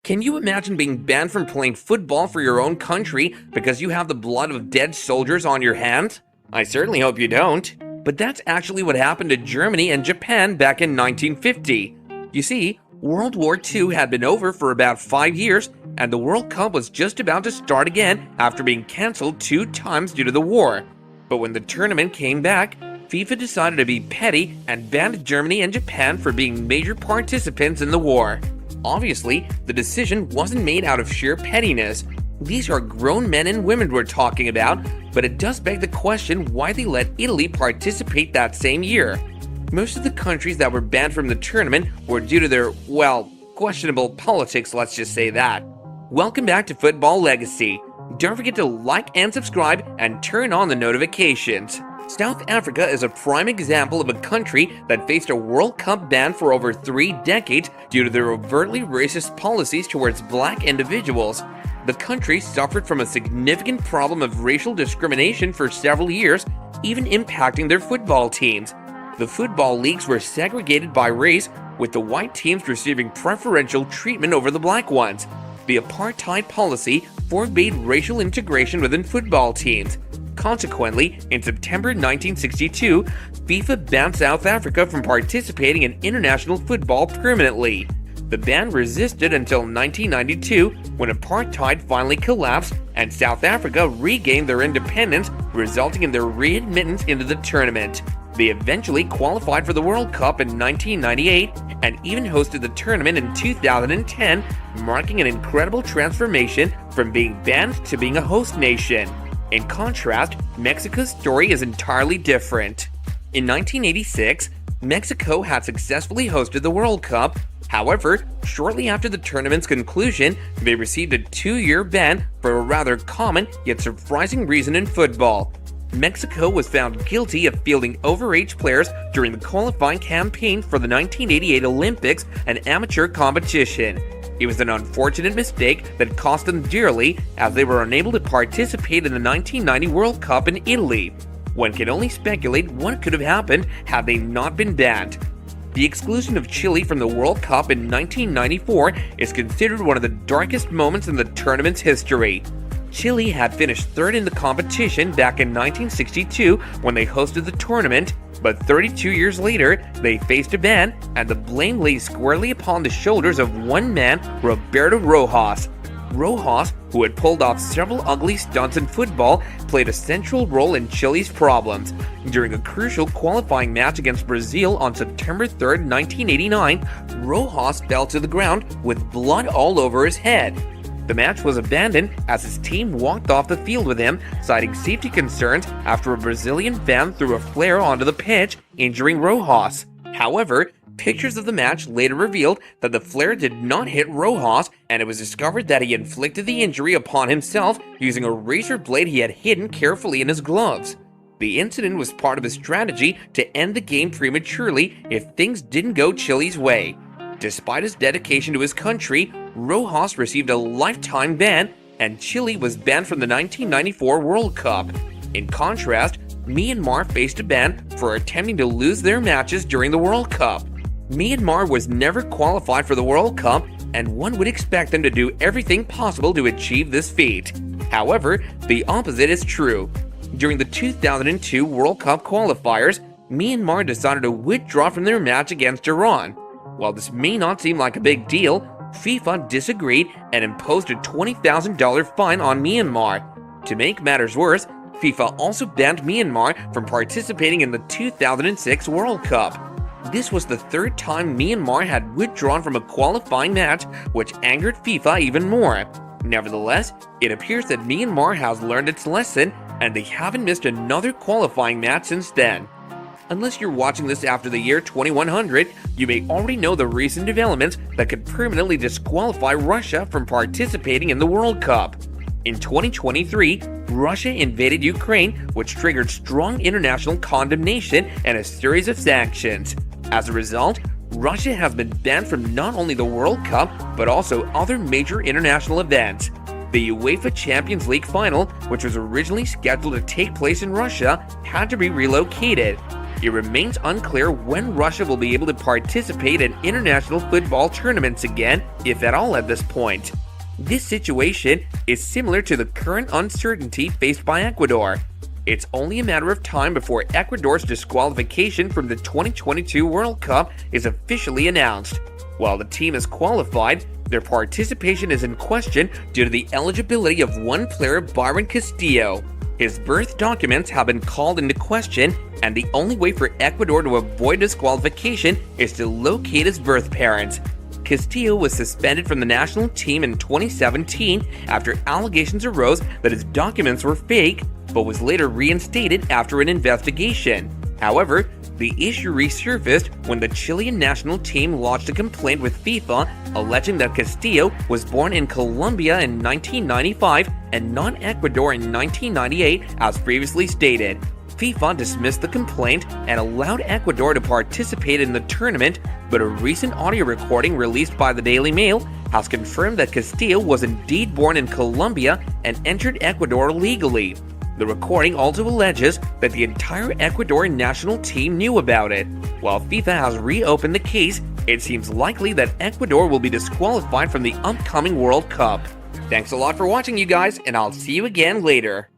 Can you imagine being banned from playing football for your own country because you have the blood of dead soldiers on your hands? I certainly hope you don't. But that's actually what happened to Germany and Japan back in 1950. You see, World War II had been over for about 5 years, and the World Cup was just about to start again after being cancelled 2 times due to the war. But when the tournament came back, FIFA decided to be petty and banned Germany and Japan for being major participants in the war. Obviously, the decision wasn't made out of sheer pettiness. These are grown men and women we're talking about, but it does beg the question why they let Italy participate that same year. Most of the countries that were banned from the tournament were due to their, well, questionable politics, let's just say that. Welcome back to Football Legacy. Don't forget to like and subscribe and turn on the notifications. South Africa is a prime example of a country that faced a World Cup ban for over 3 decades due to their overtly racist policies towards black individuals. The country suffered from a significant problem of racial discrimination for several years, even impacting their football teams. The football leagues were segregated by race, with the white teams receiving preferential treatment over the black ones. The apartheid policy forbade racial integration within football teams. Consequently, in September 1962, FIFA banned South Africa from participating in international football permanently. The ban resisted until 1992, when apartheid finally collapsed and South Africa regained their independence, resulting in their readmittance into the tournament. They eventually qualified for the World Cup in 1998 and even hosted the tournament in 2010, marking an incredible transformation from being banned to being a host nation. In contrast, Mexico's story is entirely different. In 1986, Mexico had successfully hosted the World Cup. However, shortly after the tournament's conclusion, they received a 2-year ban for a rather common yet surprising reason in football. Mexico was found guilty of fielding overage players during the qualifying campaign for the 1988 Olympics, an amateur competition. It was an unfortunate mistake that cost them dearly, as they were unable to participate in the 1990 World Cup in Italy. One can only speculate what could have happened had they not been banned. The exclusion of Chile from the World Cup in 1994 is considered one of the darkest moments in the tournament's history. Chile had finished 3rd in the competition back in 1962 when they hosted the tournament, but 32 years later, they faced a ban, and the blame lay squarely upon the shoulders of one man, Roberto Rojas. Rojas, who had pulled off several ugly stunts in football, played a central role in Chile's problems. During a crucial qualifying match against Brazil on September 3, 1989, Rojas fell to the ground with blood all over his head. The match was abandoned as his team walked off the field with him, citing safety concerns after a Brazilian fan threw a flare onto the pitch, injuring Rojas. However, pictures of the match later revealed that the flare did not hit Rojas, and it was discovered that he inflicted the injury upon himself using a razor blade he had hidden carefully in his gloves. The incident was part of his strategy to end the game prematurely if things didn't go Chile's way. Despite his dedication to his country, Rojas received a lifetime ban, and Chile was banned from the 1994 World Cup. In contrast, Myanmar faced a ban for attempting to lose their matches during the World Cup. Myanmar was never qualified for the World Cup, and one would expect them to do everything possible to achieve this feat. However, the opposite is true. During the 2002 World Cup qualifiers, Myanmar decided to withdraw from their match against Iran. While this may not seem like a big deal, FIFA disagreed and imposed a $20,000 fine on Myanmar. To make matters worse, FIFA also banned Myanmar from participating in the 2006 World Cup. This was the 3rd time Myanmar had withdrawn from a qualifying match, which angered FIFA even more. Nevertheless, it appears that Myanmar has learned its lesson, and they haven't missed another qualifying match since then. Unless you're watching this after the year 2100, you may already know the recent developments that could permanently disqualify Russia from participating in the World Cup. In 2023, Russia invaded Ukraine, which triggered strong international condemnation and a series of sanctions. As a result, Russia has been banned from not only the World Cup, but also other major international events. The UEFA Champions League final, which was originally scheduled to take place in Russia, had to be relocated. it remains unclear when Russia will be able to participate in international football tournaments again, if at all at this point. This situation is similar to the current uncertainty faced by Ecuador. It's only a matter of time before Ecuador's disqualification from the 2022 World Cup is officially announced. While the team is qualified, their participation is in question due to the eligibility of one player, Byron Castillo. His birth documents have been called into question, and the only way for Ecuador to avoid disqualification is to locate his birth parents. Castillo was suspended from the national team in 2017 after allegations arose that his documents were fake, but was later reinstated after an investigation. However, the issue resurfaced when the Chilean national team lodged a complaint with FIFA alleging that Castillo was born in Colombia in 1995 and not Ecuador in 1998 as previously stated. FIFA dismissed the complaint and allowed Ecuador to participate in the tournament, but a recent audio recording released by the Daily Mail has confirmed that Castillo was indeed born in Colombia and entered Ecuador legally. The recording also alleges that the entire Ecuadorian national team knew about it. While FIFA has reopened the case, it seems likely that Ecuador will be disqualified from the upcoming World Cup. Thanks a lot for watching, you guys, and I'll see you again later.